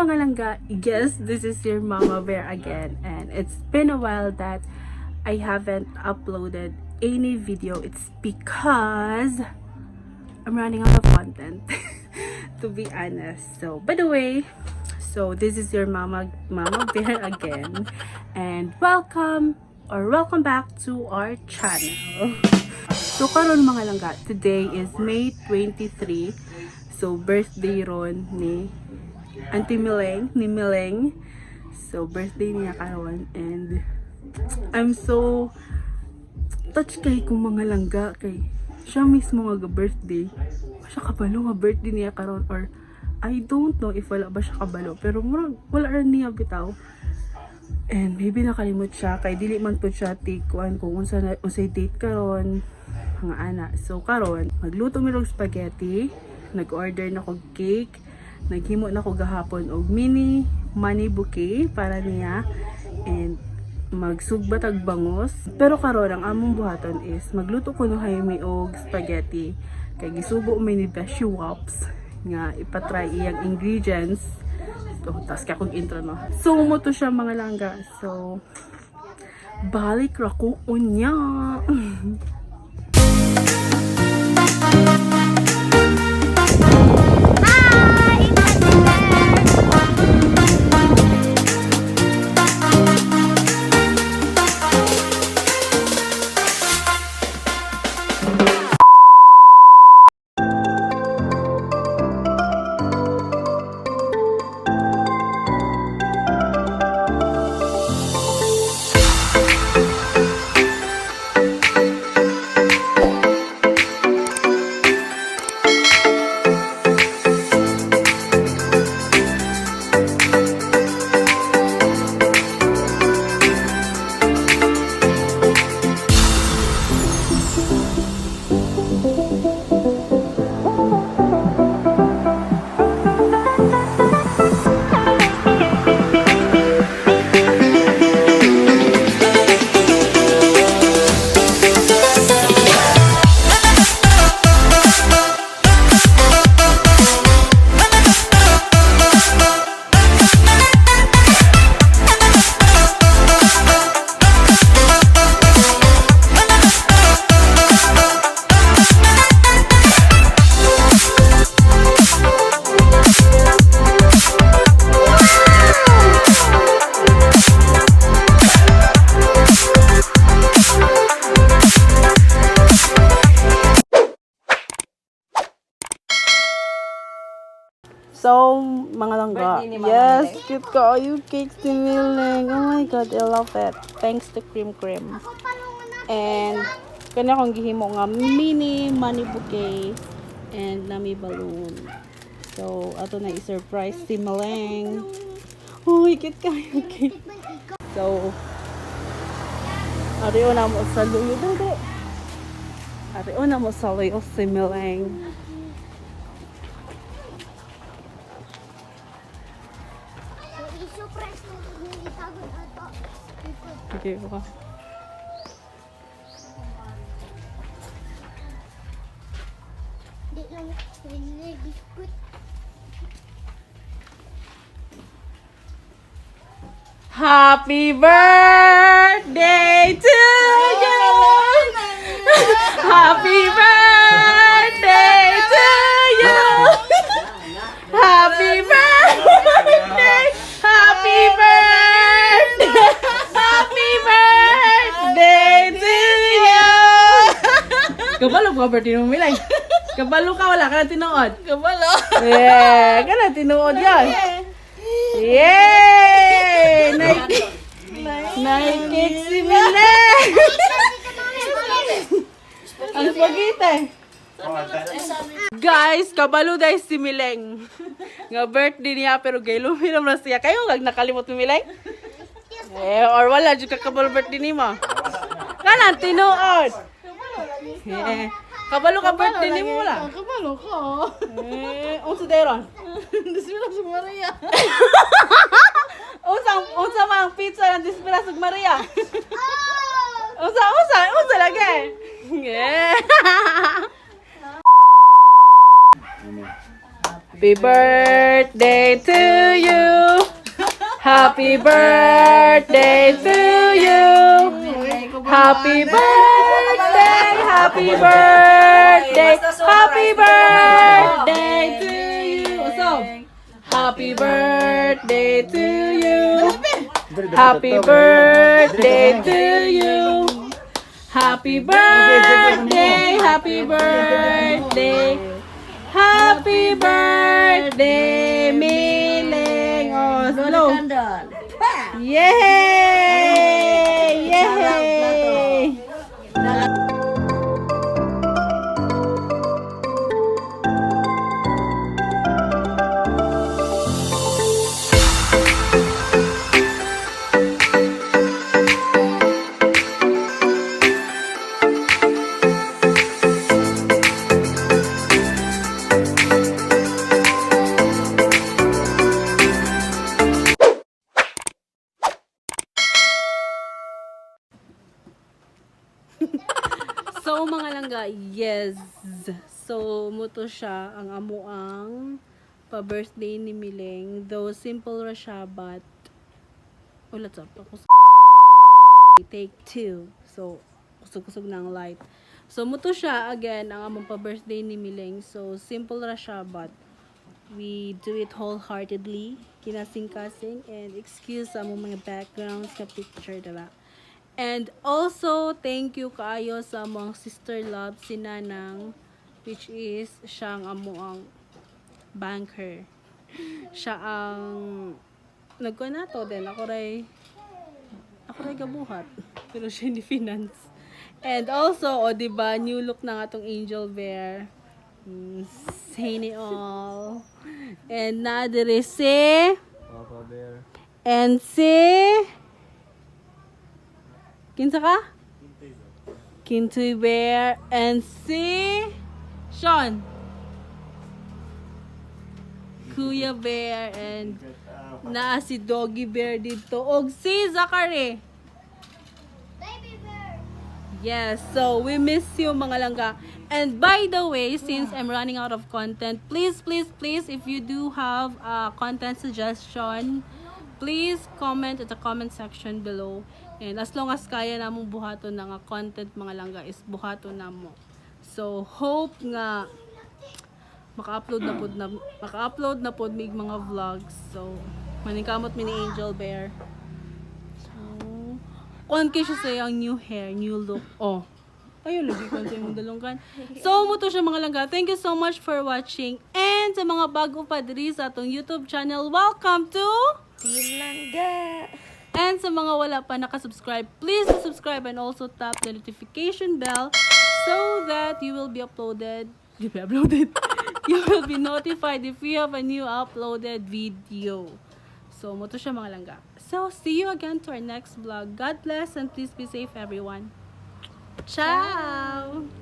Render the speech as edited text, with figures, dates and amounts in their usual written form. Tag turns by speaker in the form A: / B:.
A: mga langga, yes, this is your Mama Bear again, and it's been a while that I haven't uploaded any video. It's because I'm running out of content, to be honest. So, by the way, so this is your Mama Bear again, and welcome back to our channel. So, karon mga langga, today is May 23. So, birthday ron ni Auntie Meling. So, birthday niya karon, and I'm so touched kay kung mga langga kay siya mismo nga birthday. Siya kabalo nga birthday niya karon, or I don't know if wala ba siya kabalo, pero murag wala rin niya bitaw. And maybe nakalimot siya kay dili man pud siya take kung unsay date karon mga ana. So karon magluto mi og spaghetti, nag-order na kog cake, naghimo na ko gahapon og mini money bouquet para niya, and magsugbat ag bangos. Pero karon ang among buhaton is magluto ko no haymi og spaghetti kay gisubo mi ni Beshi Wops nga ipatry iyang ingredients. So, tas kaya kong intro no. So mo to siya mga langga. So balik ra ko unya. So, mga langga, yes, cute ka. You cakes ni Meling. Oh my god, I love it. Thanks to Cream. And, kanya kong gihimo nga mini money bouquet and nami balloon. So, ato na i-surprise si Meling. Oh, cute ka. Okay. So, ariyo na mo sa luyo. Ariyo na mo sa luyo si Meling. Okay, baka. Happy birthday to you! Happy birthday to you! Happy birthday! Happy birthday! Happy birthday to you! Kabalo ka birthday mo, Meling? Kabalo ka, wala ka na tinuod? Kabalo! Yeah, ka na tinuod yan. Yay! Naikik si Meling! Ang spaghetti! Guys, kabalo dahil si Meling. Nga birthday niya, pero gaylo minam na siya. Kayo nakalimot ni Meling? Eh, or wala, dyan kakabalo birthday ni mo. Kanan, tinuod. Eh, kabalo ka birthday ni mo wala?
B: Kabalo ko.
A: Eh, unsa deron?
B: Bismillah sa Maria.
A: Unsa mang pizza ng Dispira sa Maria? Unsa lagi? Yeah. Happy birthday to you. Happy birthday to you. Happy birthday, happy birthday, happy birthday to you. So, happy birthday to you. Happy birthday to you. Happy birthday, happy birthday. Happy birthday, Meling. Oh, slow. Yay! Yay! So mga langga, yes. So muto siya ang amuang pa-birthday ni Meling. Though simple ra siya but ulat sa ako take 2. So kusog-kusog na ang light. So muto siya again ang among pa-birthday ni Meling. So simple ra siya but we do it wholeheartedly. Kinasing-kasing and excuse sa among mga backgrounds sa picture, diba? And also, thank you kaayo sa among sister love, si Nanang, which is siyang amuang banker. Siya ang nagkuha na to din. Ako ray gabuhat. Pero siya ni finance. And also, o diba, new look na nga tong Angel Bear. Say ni all. And na dire si
C: Papa Bear.
A: and si kinsa ka? Kintoy Bear and si Sean. Kuya Bear and naa si Doggy Bear dito og si Zachary.
B: Baby bear.
A: Yes, so we miss you mga langga. And by the way, since I'm running out of content, please, if you do have content suggestion, please comment at the comment section below. And as long as kaya namong buhaton na nga content mga langga is buhaton namo. So hope nga maka-upload na pod mig mga vlogs. So maningkamot mi ni Angel Bear. So on kay siya sa yung new hair, new look. Oh. Ayun, lagi ko sa imong dalunggan. So, muto siya mga langga. Thank you so much for watching. And sa mga bago pa diri sa atong YouTube channel, welcome to
B: Team Langga.
A: And sa mga wala pa nakasubscribe, please subscribe and also tap the notification bell so that you will be uploaded. You will be notified if we have a new uploaded video. So, muto siya mga langga. So, see you again to our next vlog. God bless and please be safe everyone. Ciao!